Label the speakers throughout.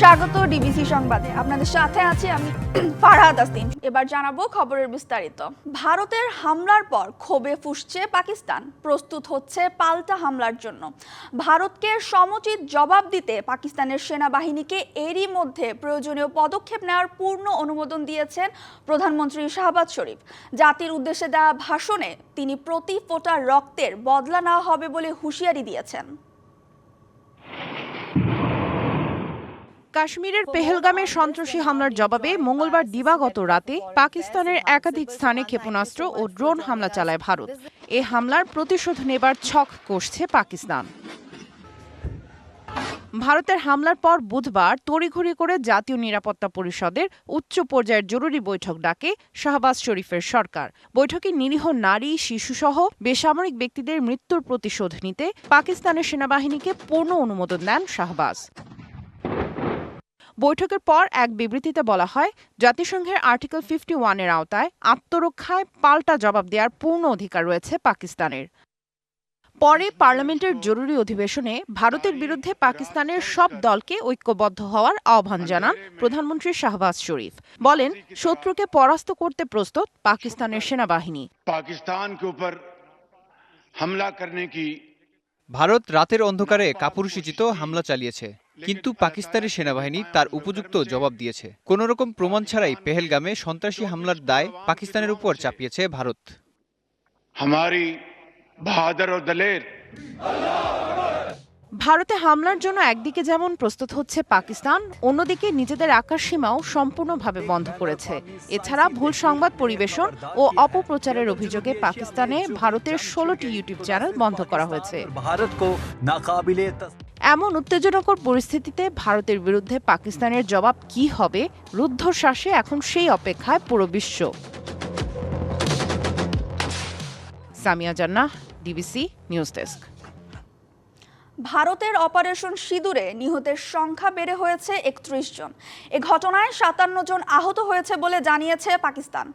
Speaker 1: স্বাগত ডিবিসি সংবাদে। আপনাদের সাথে আছি আমি ফারহাদ আসতিন। এবার জানাবো খবরের বিস্তারিত। ভারতের হামলার পর ক্ষোভে ফুঁসছে পাকিস্তান, প্রস্তুত হচ্ছে পাল্টা হামলার জন্য। ভারতকে সমুচিত জবাব দিতে পাকিস্তানের সেনাবাহিনীকে এরই মধ্যে প্রয়োজনীয় পদক্ষেপ নেওয়ার পূর্ণ অনুমোদন দিয়েছেন প্রধানমন্ত্রী শাহবাজ শরীফ। জাতির উদ্দেশ্যে দেওয়া ভাষণে তিনি প্রতি ফোঁটা রক্তের বদলা নেওয়া হবে বলে হুঁশিয়ারি দিয়েছেন।
Speaker 2: কাশ্মীরের পেহেলগামে সন্ত্রাসী হামলার জবাবে মঙ্গলবার দিবাগত রাতে পাকিস্তানের একাধিক স্থানে ক্ষেপণাস্ত্র ও ড্রোন হামলা চালায় ভারত। এ হামলার প্রতিশোধ নেবার ছক কষছে পাকিস্তান। ভারতের হামলার পর বুধবার তড়িঘড়ি করে জাতীয় নিরাপত্তা পরিষদের উচ্চ পর্যায়ের জরুরি বৈঠক ডাকে শাহবাজ শরীফের সরকার। বৈঠকে নিরীহ নারী, শিশুসহ বেসামরিক ব্যক্তিদের মৃত্যুর প্রতিশোধ নিতে পাকিস্তানের সেনাবাহিনীকে পূর্ণ অনুমোদন দেন শাহবাজ। বৈঠকের পর এক বিবৃতিতে বলা হয়, জাতিসংঘের আর্টিকেল 51-এর আওতায় আত্মরক্ষায় পাল্টা জবাব দেওয়ার পূর্ণ অধিকার রয়েছে পাকিস্তানের। পরে পার্লামেন্টের জরুরি অধিবেশনে ভারতের বিরুদ্ধে পাকিস্তানের সব দলকে ঐক্যবদ্ধ হওয়ার আহ্বান জানান প্রধানমন্ত্রী শাহবাজ শরীফ। বলেন, শত্রুকে পরাস্ত করতে প্রস্তুত পাকিস্তানের সেনাবাহিনী।
Speaker 3: ভারত রাতের অন্ধকারে কাপুরুষোচিত হামলা চালিয়েছে, কিন্তু পাকিস্তানি সেনাবাহিনী তার উপযুক্ত জবাব দিয়েছে। কোনো রকম প্রমাণ ছাড়াই পেহেলগামে সন্ত্রাসী হামলার দায় পাকিস্তানের উপর চাপিয়েছে ভারত।
Speaker 2: ভারতে হামলার জন্য একদিকে যেমন প্রস্তুত হচ্ছে পাকিস্তান, অন্যদিকে নিজেদের আকাশসীমাও সম্পূর্ণভাবে বন্ধ করেছে। এছাড়া ভুল সংবাদ পরিবেশন ও অপপ্রচারের অভিযোগে পাকিস্তানে ভারতের 16টি ইউটিউব চ্যানেল বন্ধ করা হয়েছে। এমন উত্তেজনাকর পরিস্থিতিতে ভারতের বিরুদ্ধে পাকিস্তানের জবাব কি হবে, রুদ্ধশ্বাসে এখন সেই অপেক্ষায় পুরো বিশ্ব। সামিয়া জান্নাহ, ডিবিসি নিউজ ডেস্ক।
Speaker 1: ভারতের অপারেশন সিঁদুরে নিহতের সংখ্যা বেড়ে হয়েছে 31 জন। এ ঘটনায় 57 জন আহত হয়েছে বলে জানিয়েছে পাকিস্তান।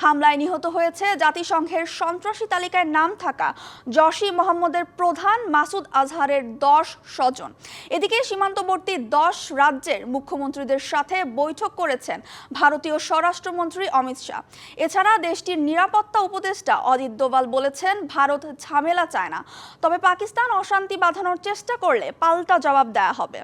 Speaker 1: হামলায় নিহত হয়েছে জাতিসংঘের সন্ত্রাসী তালিকায় নাম থাকা জৈশ ই মোহাম্মদের প্রধান মাসুদ আজহারের 10 স্বজন। এদিকে সীমান্তবর্তী 10 রাজ্যের মুখ্যমন্ত্রীদের সাথে বৈঠক করেছেন ভারতীয় স্বরাষ্ট্রমন্ত্রী অমিত শাহ। এছাড়া দেশটির নিরাপত্তা উপদেষ্টা অজিত দোভাল বলেছেন, ভারত ঝামেলা চায় না, তবে পাকিস্তান অশান্তি বাঁধানোর চেষ্টা করলে পাল্টা জবাব দেয়া হবে।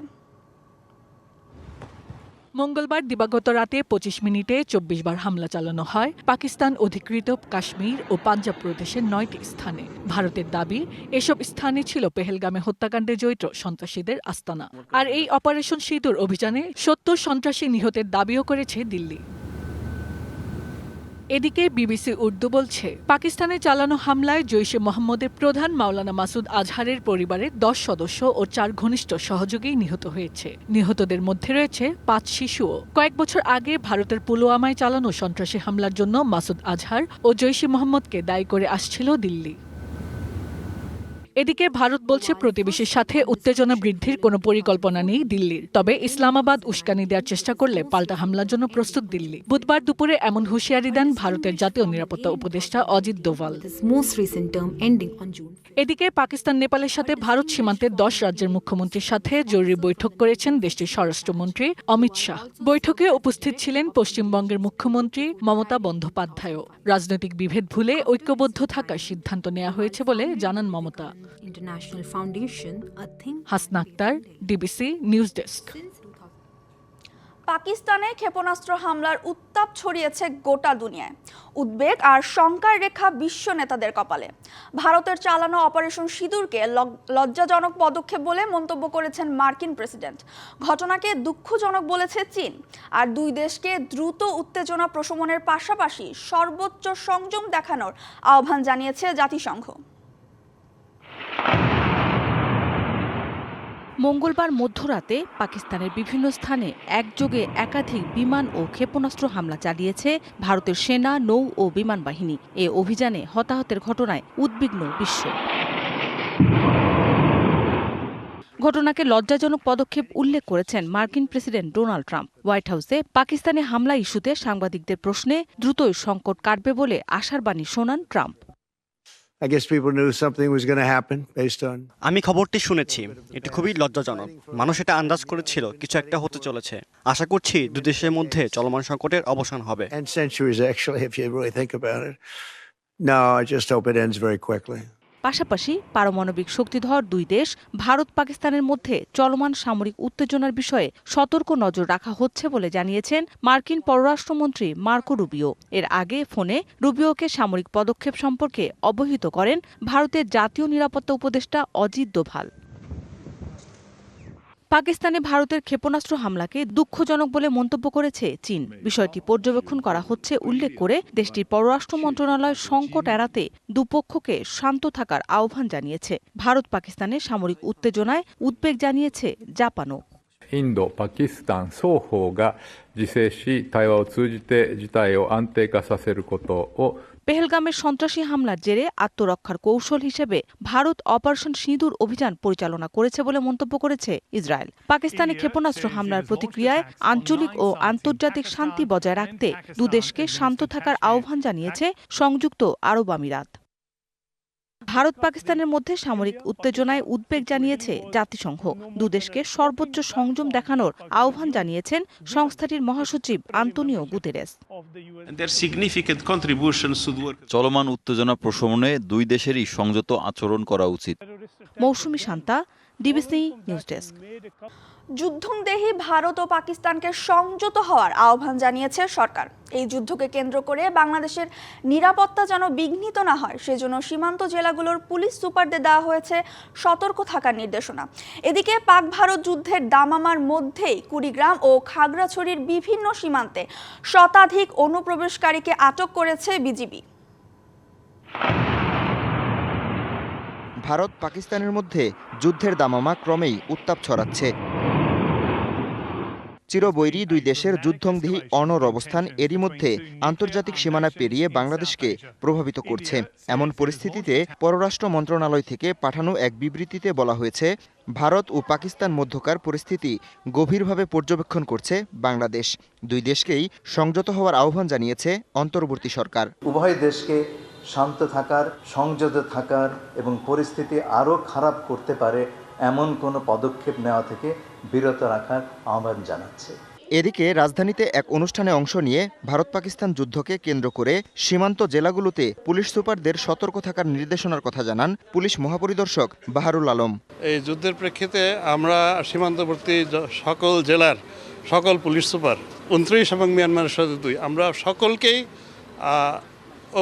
Speaker 4: মঙ্গলবার দিবাগত রাতে 25 মিনিটে 24 বার হামলা চালানো হয় পাকিস্তান অধিকৃত কাশ্মীর ও পাঞ্জাব প্রদেশের 9টি স্থানে। ভারতের দাবি, এসব স্থানে ছিল পেহেলগামে হত্যাকাণ্ডে জড়িত সন্ত্রাসীদের আস্তানা। আর এই অপারেশন সিঁদুর অভিযানে 70 সন্ত্রাসী নিহতের দাবিও করেছে দিল্লি। এদিকে বিবিসি উর্দু বলছে, পাকিস্তানে চালানো হামলায় জৈশ ই মোহাম্মদের প্রধান মাওলানা মাসুদ আজহারের পরিবারের 10 সদস্য ও 4 ঘনিষ্ঠ সহযোগী নিহত হয়েছে। নিহতদের মধ্যে রয়েছে 5 শিশুও। কয়েক বছর আগে ভারতের পুলওয়ামায় চালানো সন্ত্রাসী হামলার জন্য মাসুদ আজহার ও জৈশ ই মোহাম্মদকে দায়ী করে আসছিল দিল্লি। এদিকে ভারত বলছে, প্রতিবেশীর সাথে উত্তেজনা বৃদ্ধির কোনো পরিকল্পনা নেই দিল্লির। তবে ইসলামাবাদ উস্কানি দেওয়ার চেষ্টা করলে পাল্টা হামলার জন্য প্রস্তুত দিল্লি। বুধবার দুপুরে এমন হুঁশিয়ারি দেন ভারতের জাতীয় নিরাপত্তা উপদেষ্টা অজিত দোভাল। এদিকে পাকিস্তান নেপালের সাথে ভারত সীমান্তের 10 রাজ্যের মুখ্যমন্ত্রীর সাথে জরুরি বৈঠক করেছেন দেশটির স্বরাষ্ট্রমন্ত্রী অমিত শাহ। বৈঠকে উপস্থিত ছিলেন পশ্চিমবঙ্গের মুখ্যমন্ত্রী মমতা বন্দ্যোপাধ্যায়ও। রাজনৈতিক বিভেদ ভুলে ঐক্যবদ্ধ থাকার সিদ্ধান্ত নেওয়া হয়েছে বলে জানান Mamata. Hasna Akter, DBC news desk.
Speaker 1: পাকিস্তানে ক্ষেপণাস্ত্র হামলার উত্তাপ ছড়িয়েছে গোটা দুনিয়ায়। উদ্বেগ আর শঙ্কার রেখা বিশ্ব নেতাদের কপালে। ভারতের চালানো অপারেশন সিঁদুরকে লজ্জাজনক পদক্ষেপ বলে মন্তব্য করেছেন মার্কিন প্রেসিডেন্ট। ঘটনাকে দুঃখজনক বলেছে চীন। আর দুই দেশকে দ্রুত উত্তেজনা প্রশমনের পাশাপাশি সর্বোচ্চ সংযম দেখানোর আহ্বান জানিয়েছে জাতিসংঘ।
Speaker 5: মঙ্গলবার মধ্যরাতে পাকিস্তানের বিভিন্ন স্থানে একযোগে একাধিক বিমান ও ক্ষেপণাস্ত্র হামলা চালিয়েছে ভারতের সেনা, নৌ ও বিমান বাহিনী। এ অভিযানে হতাহতের ঘটনায় উদ্বিগ্ন বিশ্ব। ঘটনাকে লজ্জাজনক পদক্ষেপ উল্লেখ করেছেন মার্কিন প্রেসিডেন্ট ডোনাল্ড ট্রাম্প। হোয়াইট হাউসে পাকিস্তানে হামলা ইস্যুতে সাংবাদিকদের প্রশ্নে দ্রুতই সংকট কাটবে বলে আশার বাণী শোনান Trump.
Speaker 6: I guess people knew something was going to happen based on.
Speaker 7: আমি খবরটি শুনেছি, এটি খুবই লজ্জাজনক। মানুষ এটা আন্দাজ করেছিল কিছু একটা হতে চলেছে। আশা করছি দুই দেশের মধ্যে চলমান সংকটের অবসান হবে।
Speaker 6: And centuries, actually, if you really think about it. No, I just hope it ends very quickly.
Speaker 5: পাশাপাশি পারমাণবিক শক্তিধর দুই দেশ ভারত পাকিস্তানের মধ্যে চলমান সামরিক উত্তেজনার বিষয়ে সতর্ক নজর রাখা হচ্ছে বলে জানিয়েছেন মার্কিন পররাষ্ট্রমন্ত্রী মার্কো রুবিও। এর আগে ফোনে রুবিওকে সামরিক পদক্ষেপ সম্পর্কে অবহিত করেন ভারতের জাতীয় নিরাপত্তা উপদেষ্টা অজিত দোভাল। পাকিস্তানে ভারতের ক্ষেপণাস্ত্র হামলাকে দুঃখজনক বলে মন্তব্য করেছে চীন। বিষয়টি পর্যবেক্ষণ করা হচ্ছে উল্লেখ করে দেশটির পররাষ্ট্র মন্ত্রণালয় সংকট এড়াতে দুপক্ষকে শান্ত থাকার আহ্বান জানিয়েছে। ভারত পাকিস্তানের সামরিক উত্তেজনায় উদ্বেগ জানিয়েছে জাপানও।
Speaker 8: インド、パキスタン双方が自制し、対話を通じて事態を安定化させることを
Speaker 5: পেহেলগামের সন্ত্রাসী হামলার জেরে আত্মরক্ষার কৌশল হিসেবে ভারত অপারেশন সিঁদুর অভিযান পরিচালনা করেছে বলে মন্তব্য করেছে ইসরায়েল। পাকিস্তানে ক্ষেপণাস্ত্র হামলার প্রতিক্রিয়ায় আঞ্চলিক ও আন্তর্জাতিক শান্তি বজায় রাখতে দুদেশকে শান্ত থাকার আহ্বান জানিয়েছে সংযুক্ত আরব আমিরাত। ভারত পাকিস্তানের মধ্যে সামরিক উত্তেজনায় উদ্বেগ জানিয়েছে জাতিসংঘ। দুদেশকে সর্বোচ্চ সংযম দেখানোর আহ্বান জানিয়েছেন সংস্থাটির মহাসচিব আন্তোনিও গুতেরেস।
Speaker 9: চলমান উত্তেজনা প্রশমনে দুই দেশেরই সংযত আচরণ করা উচিত।
Speaker 5: Mousumi Shanta, DBC news desk.
Speaker 1: যুদ্ধংদেহী ভারত ও পাকিস্তানকে সংযত হওয়ার আহ্বান জানিয়েছে সরকার। এই যুদ্ধকে কেন্দ্র করে বাংলাদেশের নিরাপত্তা যেন বিঘ্নিত না হয় সেজন্য সীমান্ত জেলাগুলোর পুলিশ সুপারদের দেওয়া হয়েছে সতর্ক থাকার নির্দেশনা। এদিকে পাক ভারত যুদ্ধের দামামার মধ্যেই কুড়িগ্রাম ও খাগড়াছড়ির বিভিন্ন সীমান্তে শতাধিক অনুপ্রবেশকারীকে আটক করেছে বিজিবি।
Speaker 10: ভারত পাকিস্তানের মধ্যে যুদ্ধের দামামা ক্রমেই উত্তাপ ছড়াচ্ছে। চিরবৈরী দুই দেশের যুদ্ধংদেহী অনড় অবস্থান এরই মধ্যে আন্তর্জাতিক সীমানা পেরিয়ে বাংলাদেশকে প্রভাবিত করছে। এমন পরিস্থিতিতে পররাষ্ট্র মন্ত্রণালয় থেকে পাঠানো এক বিবৃতিতে বলা হয়েছে, ভারত ও পাকিস্তান মধ্যকার পরিস্থিতি গভীরভাবে পর্যবেক্ষণ করছে বাংলাদেশ। দুই দেশকেই সংযত হওয়ার আহ্বান জানিয়েছে অন্তর্বর্তী সরকার।
Speaker 11: উভয় দেশকে শান্ত থাকার, সংযত থাকার এবং পরিস্থিতি আরও খারাপ করতে পারে এমন কোনো পদক্ষেপ নেওয়া থেকে বিরত রাখার আহ্বান জানাচ্ছে।
Speaker 10: এদিকে রাজধানীতে এক অনুষ্ঠানে অংশ নিয়ে ভারত পাকিস্তান যুদ্ধকে কেন্দ্র করে সীমান্ত জেলাগুলোতে পুলিশ সুপারদের সতর্ক থাকার নির্দেশনার কথা জানান পুলিশ মহাপরিদর্শক বাহারুল আলম।
Speaker 12: এই যুদ্ধের প্রেক্ষিতে আমরা সীমান্তবর্তী সকল জেলার সকল পুলিশ সুপার 29 এবং মিয়ানমারের সাথে 2 আমরা সকলকেই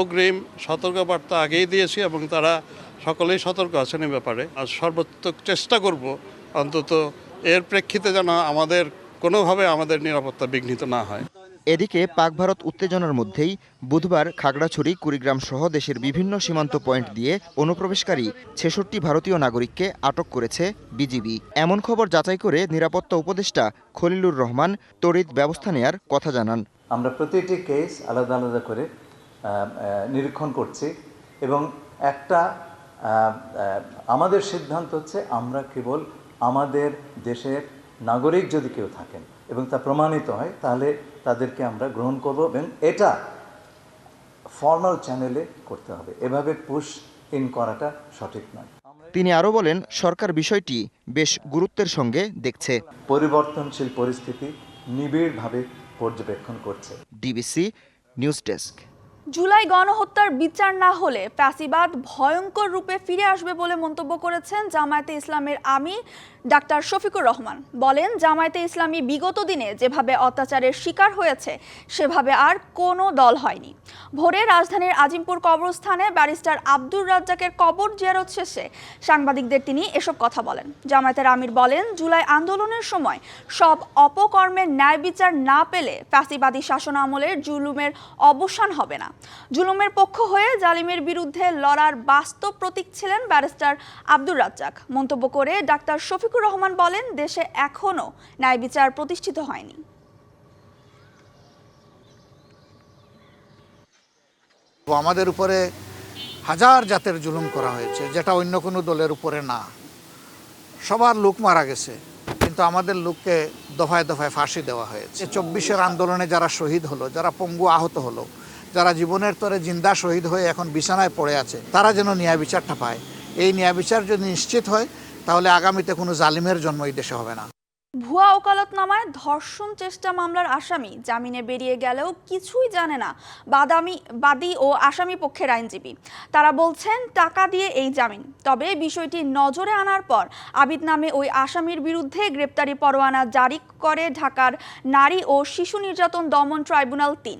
Speaker 12: অগ্রিম সতর্কবার্তা আগেই দিয়েছি এবং তারা সকলেই সতর্ক আছেন এ ব্যাপারে। আর সর্বোত্তক চেষ্টা করব অন্তত এর প্রেক্ষিতে যেন আমাদের কোনোভাবে আমাদের নিরাপত্তা বিঘ্নিত না হয়।
Speaker 10: এদিকে পাক ভারত উত্তেজনার মধ্যেই বুধবার খাগড়াছড়ি, কুড়িগ্রাম সহ দেশের বিভিন্ন সীমান্ত পয়েন্ট দিয়ে অনুপ্রবেশকারী 66 ভারতীয় নাগরিককে আটক করেছে বিজিবি। এমন খবর যাচাই করে নিরাপত্তা উপদেষ্টা খলিলুর রহমান তড়িৎ ব্যবস্থা নেয়ার কথা জানান।
Speaker 11: আমরা প্রতিটি কেস আলাদা আলাদা করে নিরীক্ষণ করছি এবং আমাদের সিদ্ধান্ত হচ্ছে আমরা কেবল আমাদের দেশের নাগরিক যদি কেউ থাকেন এবং তা প্রমাণিত হয় তাহলে তাদেরকে আমরা গ্রহণ করব এবং এটা ফর্মাল চ্যানেলে করতে হবে। এভাবে পুশ ইন করাটা সঠিক নয়।
Speaker 10: তিনি আরও বলেন, সরকার বিষয়টি বেশ গুরুত্বের সঙ্গে দেখছে,
Speaker 11: পরিবর্তনশীল পরিস্থিতি নিবিড়ভাবে পর্যবেক্ষণ করছে।
Speaker 10: DBC news desk.
Speaker 1: জুলাই গণহত্যার বিচার না হলে ফ্যাসিবাদ ভয়ঙ্কর রূপে ফিরে আসবে বলে মন্তব্য করেছেন জামায়াতে ইসলামের আমির ডাক্তার শফিকুর রহমান। বলেন, জামায়াতে ইসলামী বিগত দিনে যেভাবে অত্যাচারের শিকার হয়েছে সেভাবে আর কোনো দল হয়নি। ভোরে রাজধানীর আজিমপুর কবরস্থানে ব্যারিস্টার আব্দুর রাজ্জাকের কবর জিয়ারত শেষে সাংবাদিকদের তিনি এসব কথা বলেন। জামায়াতের আমির বলেন, জুলাই আন্দোলনের সময় সব অপকর্মের ন্যায় বিচার না পেলে ফ্যাসিবাদী শাসন আমলের জুলুমের অবসান হবে না। জুলুমের পক্ষ হয়ে জালিমের বিরুদ্ধে লড়ার বাস্তব প্রতীক ছিলেন ব্যারিস্টার আব্দুর রাজ্জাক। মন্তব্য করে ডাক্তার শফিকুর রহমান বলেন, দেশে এখনো ন্যায় বিচার প্রতিষ্ঠিত হয়নি।
Speaker 13: আমাদের উপরে হাজার জাতের জুলুম করা হয়েছে, যেটা অন্য কোনো দলের উপরে না। সবার লোক মারা গেছে, কিন্তু আমাদের লোককে দফায় দফায় ফাঁসি দেওয়া হয়েছে। 24-এর আন্দোলনে যারা শহীদ হলো, যারা পঙ্গু আহত হলো, যারা জীবনের তরে জিন্দা শহীদ হয়ে এখন বিছানায় পড়ে আছে, তারা যেন ন্যায় বিচারটা পায়। এই ন্যায় বিচার যদি নিশ্চিত হয় তাহলে আগামীতে কোনো জালিমের জন্ম এই দেশে হবে না।
Speaker 1: ভুয়া ওকালতনামায় ধর্ষণ চেষ্টা মামলার আসামি জামিনে বেরিয়ে গেলেও কিছুই জানে না বাদী ও আসামি পক্ষের আইনজীবী। তারা বলছেন টাকা দিয়ে এই জামিন। তবে বিষয়টি নজরে আনার পর আবিদ নামে ওই আসামির বিরুদ্ধে গ্রেপ্তারি পরোয়ানা জারি করে ঢাকার নারী ও শিশু নির্যাতন দমন ট্রাইব্যুনাল ৩।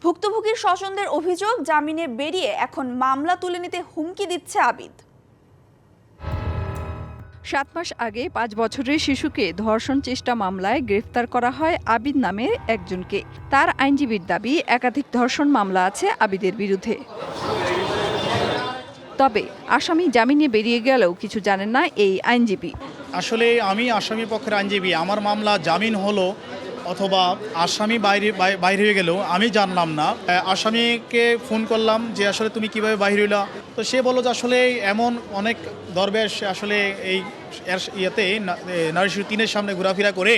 Speaker 1: ভুক্তভোগীর স্বজনদের অভিযোগ, জামিনে বেরিয়ে এখন মামলা তুলে নিতে হুমকি দিচ্ছে আবিদ।
Speaker 14: 7 মাস আগে 5 বছরের শিশুকে ধর্ষণ চেষ্টা মামলায় গ্রেফতার করা হয় আবিদ নামের একজনকে। তার আইনজীবীর দাবি, একাধিক ধর্ষণ মামলা আছে আবিদের বিরুদ্ধে। তবে আসামি জামিনে বেরিয়ে গেলেও কিছু জানেন না এই আইনজীবী।
Speaker 15: আসলে আমি আসামি পক্ষের আইনজীবী, আমার মামলা জামিন হলো অথবা আসামি বাইরে হয়ে গেলেও আমি জানলাম না। আসামিকে ফোন করলাম যে আসলে তুমি কিভাবে বাইরে হইলা, তো সে বললো যে আসলে এমন অনেক দরবেশ আসলে এই ইয়েতে নারী শিশু 3-এর সামনে ঘোরাফেরা করে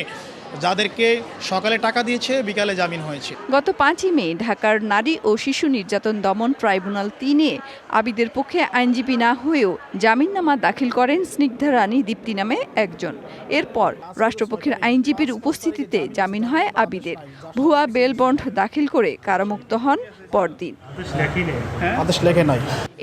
Speaker 15: যাদেরকে সকালে টাকা দিয়েছে, বিকালে জামিন হয়েছে।
Speaker 14: গত 5ই মে ঢাকার নারী ও শিশু নির্যাতন দমন ট্রাইব্যুনাল 3-এ আবিদের পক্ষে আইনজীবী না হয়েও জামিননামা দাখিল করেন স্নিগ্ধা রানী দীপ্তি নামে একজন। এরপর রাষ্ট্রপক্ষের আইনজীবীর উপস্থিতিতে জামিন হয় আবিদের। ভুয়া বেল বন্ড দাখিল করে কারামুক্ত হন পরদিন।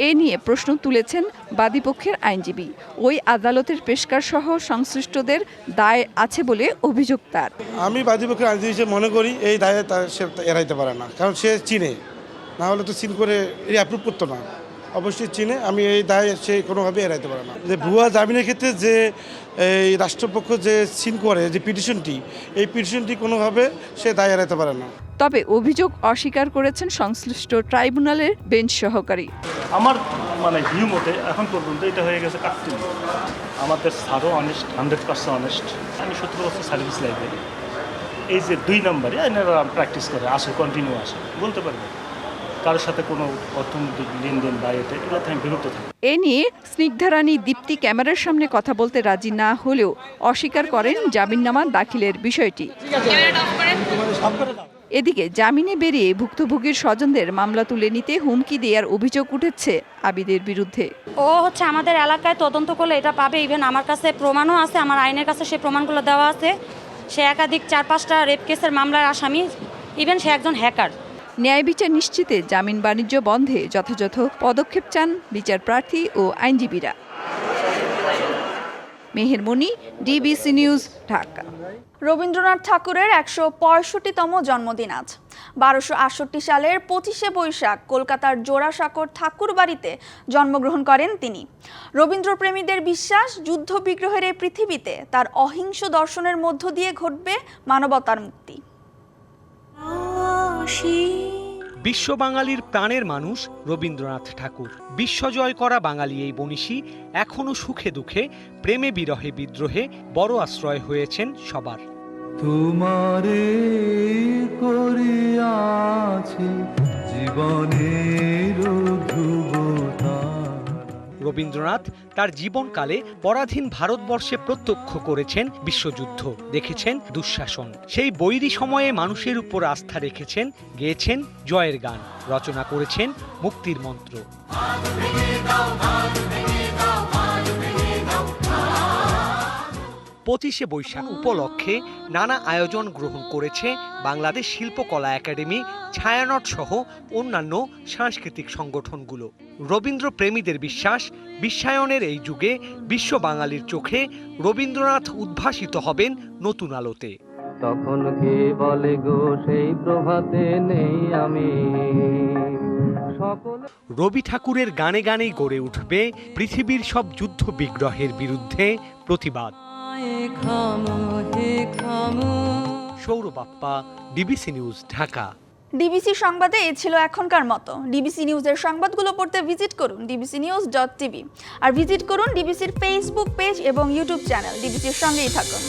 Speaker 14: এ নিয়ে প্রশ্ন তুলেছেন বাদীপক্ষের আইনজীবী। ওই আদালতের পেশকার সহ সংশ্লিষ্টদের দায় আছে বলে অভিযোগ তার।
Speaker 16: আমি বাদীপক্ষের আইনজীবী হিসেবে মনে করি এই দায়ে সে এড়াইতে পারে না, কারণ সে চিনে, না হলে তো চিন করে অ্যাপ্রুভ করতো না। অবশ্যই চিনে, আমি এই দায় সে কোনোভাবে এড়াইতে পারে না। যে ভুয়া জামিনের ক্ষেত্রে যে এই রাষ্ট্রপক্ষ যে সিন করে যে পিটিশনটি, এই পিটিশনটি কোনোভাবে সে দায় এড়াইতে পারে না।
Speaker 14: তবে অভিযোগ অস্বীকার করেছেন সংশ্লিষ্ট ট্রাইব্যুনালের বেঞ্চ সহকারী।
Speaker 17: আমার ভিউ মতে এখন পর্যন্ত এটা হয়ে গেছে কাটতি। আমাদের স্যারও অনেস্ট, 100% অনেস্ট। আমি 17 বছর সার্ভিস লাইফে এই যে 2 নম্বরে এনারা প্র্যাকটিস করে আসে, কন্টিনিউ আসে, বলতে পারবে কারোর সাথে কোনো অর্থনৈতিক লেনদেন বা এগুলো থেকে বিরত থাকে।
Speaker 14: এ নিয়ে স্নিগ্ধা রানী দীপ্তি ক্যামেরার সামনে কথা বলতে রাজি না হলেও অস্বীকার করেন জামিননামা দাখিলের বিষয়টি। এদিকে জামিনে বেরিয়ে ভুক্তভোগীর স্বজনদের মামলা তুলে নিতে হুমকি দেওয়ার অভিযোগ উঠেছে আবিদের বিরুদ্ধে।
Speaker 18: ও আমাদের এলাকায় তদন্ত করলে এটা পাবে। ইভেন আমার কাছে প্রমাণও আছে, আমার আইনের কাছে সেই প্রমাণগুলো দেওয়া আছে। সে একাধিক 4-5টা রেপ কেসের মামলার আসামি, ইভেন সে একজন হ্যাকার।
Speaker 14: ন্যায় বিচার নিশ্চিতে জামিন বাণিজ্য বন্ধে যথাযথ পদক্ষেপ চান বিচার প্রার্থী ও আইনজীবীরা। মেহের মনি, ডিবিসি নিউজ, ঢাকা।
Speaker 1: রবীন্দ্রনাথ ঠাকুরের 165তম জন্মদিন আজ। 1268 সালের 25শে বৈশাখ কলকাতার জোড়াসাঁকোর ঠাকুর বাড়িতে জন্মগ্রহণ করেন তিনি। রবীন্দ্রপ্রেমীদের বিশ্বাস, যুদ্ধ বিগ্রহের এই পৃথিবীতে তার অহিংস দর্শনের মধ্য দিয়ে ঘটবে মানবতার মুক্তি।
Speaker 19: বিশ্ব বাঙালির প্রাণের মানুষ রবীন্দ্রনাথ ঠাকুর। বিশ্বজয় করা বাঙালি এই বনিশী এখনো সুখে দুঃখে, প্রেমে বিরহে বিদ্রোহে বড় আশ্রয় হয়েছেন সবার।
Speaker 20: তোমারে করিয়াছি জীবনের ধ্রুবতা।
Speaker 19: রবীন্দ্রনাথ তার জীবনকালে পরাধীন ভারতবর্ষে প্রত্যক্ষ করেছেন বিশ্বযুদ্ধ, দেখেছেন দুঃশাসন। সেই বৈরী সময়ে মানুষের উপর আস্থা রেখেছেন, গেয়েছেন জয়ের গান, রচনা করেছেন মুক্তির মন্ত্র। 25শে বৈশাখ উপলক্ষে নানা আয়োজন গ্রহণ করেছে বাংলাদেশ শিল্পকলা একাডেমি, ছায়ানট সহ অন্যান্য সাংস্কৃতিক সংগঠনগুলো। রবীন্দ্রপ্রেমীদের বিশ্বাস, বিশ্বায়নের এই যুগে বিশ্ব বাঙালির চোখে রবীন্দ্রনাথ উদ্ভাসিত হবেন নতুন আলোতে।
Speaker 20: তখন কে বলে গো সেই প্রভাতে নেই আমি।
Speaker 19: রবি ঠাকুরের গানে গানেই গড়ে উঠবে পৃথিবীর সব যুদ্ধ বিগ্রহের বিরুদ্ধে প্রতিবাদ। Sourav Appa, DBC news, Dhaka.
Speaker 1: DBC সংবাদে এই ছিল এখনকার মতো। ডিবিসি নিউজের সংবাদগুলো পড়তে ভিজিট করুন dbcnews.tv আর ভিজিট করুন ডিবিসির ফেসবুক পেজ এবং ইউটিউব চ্যানেল। ডিবিসির সঙ্গেই থাকুন।